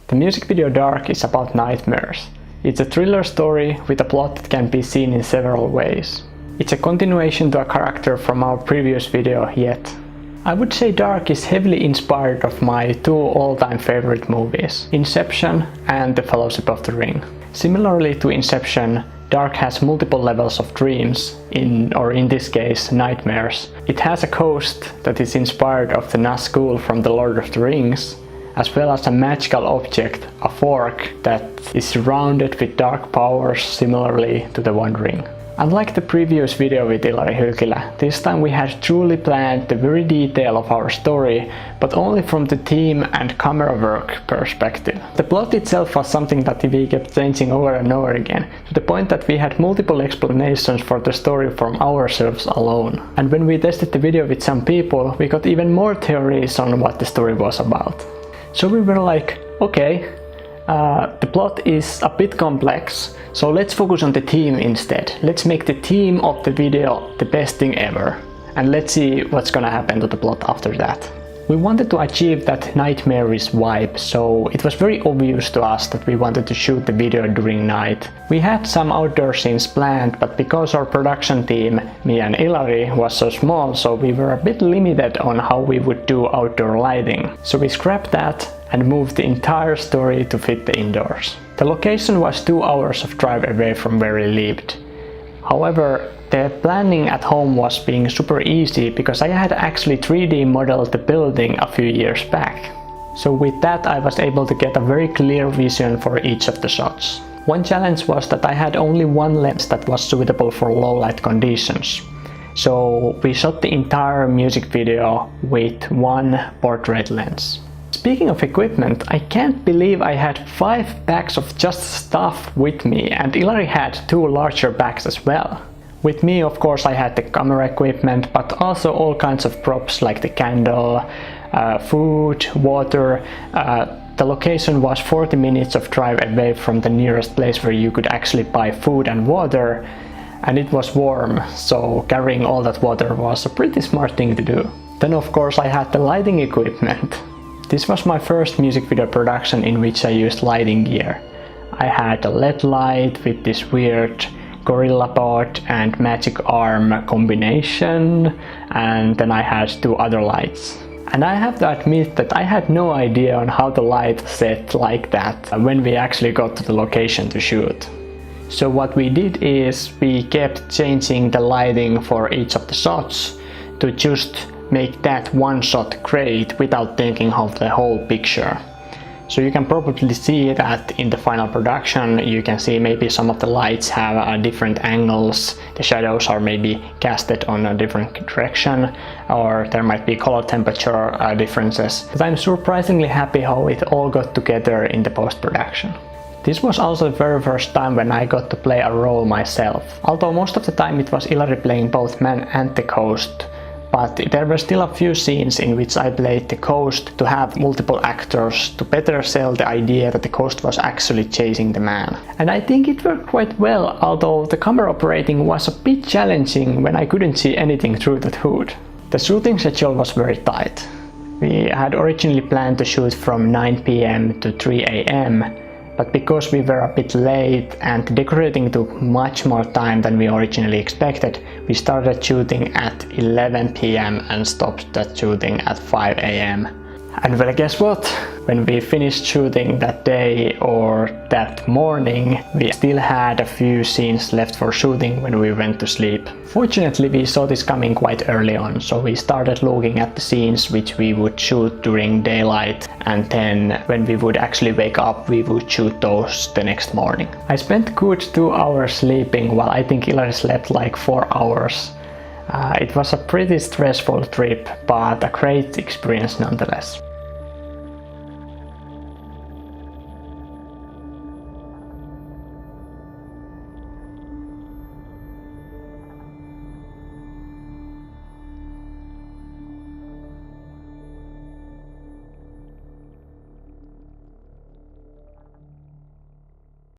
The music video Dark is about nightmares. It's a thriller story with a plot that can be seen in several ways. It's a continuation to a character from our previous video, Yet. I would say Dark is heavily inspired of my two all-time favorite movies, Inception and The Fellowship of the Ring. Similarly to Inception, Dark has multiple levels of dreams, in this case, nightmares. It has a coast that is inspired of the Nazgul from The Lord of the Rings, as well as a magical object, a fork, that is surrounded with dark powers similarly to the One Ring. Unlike the previous video with Ilari Hylkilä, this time we had truly planned the very detail of our story, but only from the theme and camera work perspective. The plot itself was something that we kept changing over and over again, to the point that we had multiple explanations for the story from ourselves alone. And when we tested the video with some people, we got even more theories on what the story was about. So we were like, okay, the plot is a bit complex, so let's focus on the theme instead. Let's make the theme of the video the best thing ever, and let's see what's gonna happen to the plot after that. We wanted to achieve that nightmarish vibe, so it was very obvious to us that we wanted to shoot the video during night. We had some outdoor scenes planned, but because our production team, me and Ilari, was so small, so we were a bit limited on how we would do outdoor lighting. So we scrapped that and moved the entire story to fit the indoors. The location was 2 hours of drive away from where we lived. However, the planning at home was being super easy because I had actually 3D modeled the building a few years back. So with that I was able to get a very clear vision for each of the shots. One challenge was that I had only one lens that was suitable for low light conditions. So we shot the entire music video with one portrait lens. Speaking of equipment, I can't believe I had 5 bags of just stuff with me, and Ilari had 2 larger bags as well. With me, of course, I had the camera equipment, but also all kinds of props like the candle, food, water. The location was 40 minutes of drive away from the nearest place where you could actually buy food and water, and it was warm, so carrying all that water was a pretty smart thing to do. Then of course I had the lighting equipment. This was my first music video production in which I used lighting gear. I had a LED light with this weird GorillaPod and Magic Arm combination, and then I had 2 other lights. And I have to admit that I had no idea on how the light set like that when we actually got to the location to shoot. So what we did is we kept changing the lighting for each of the shots to just make that one shot great without thinking of the whole picture. So you can probably see that in the final production. You can see maybe some of the lights have different angles, the shadows are maybe casted on a different direction, or there might be color temperature differences. But I'm surprisingly happy how it all got together in the post-production. This was also the very first time when I got to play a role myself. Although most of the time it was Ilari playing both man and the ghost, but there were still a few scenes in which I played the ghost to have multiple actors to better sell the idea that the ghost was actually chasing the man. And I think it worked quite well, although the camera operating was a bit challenging when I couldn't see anything through that hood. The shooting schedule was very tight. We had originally planned to shoot from 9 PM to 3 AM, but because we were a bit late and decorating took much more time than we originally expected, we started shooting at 11 PM and stopped that shooting at 5 AM. And well, guess what? When we finished shooting that day or that morning, we still had a few scenes left for shooting when we went to sleep. Fortunately, we saw this coming quite early on, so we started looking at the scenes which we would shoot during daylight, and then when we would actually wake up, we would shoot those the next morning. I spent good 2 hours sleeping, while I think Ilari slept like 4 hours. It was a pretty stressful trip, but a great experience nonetheless.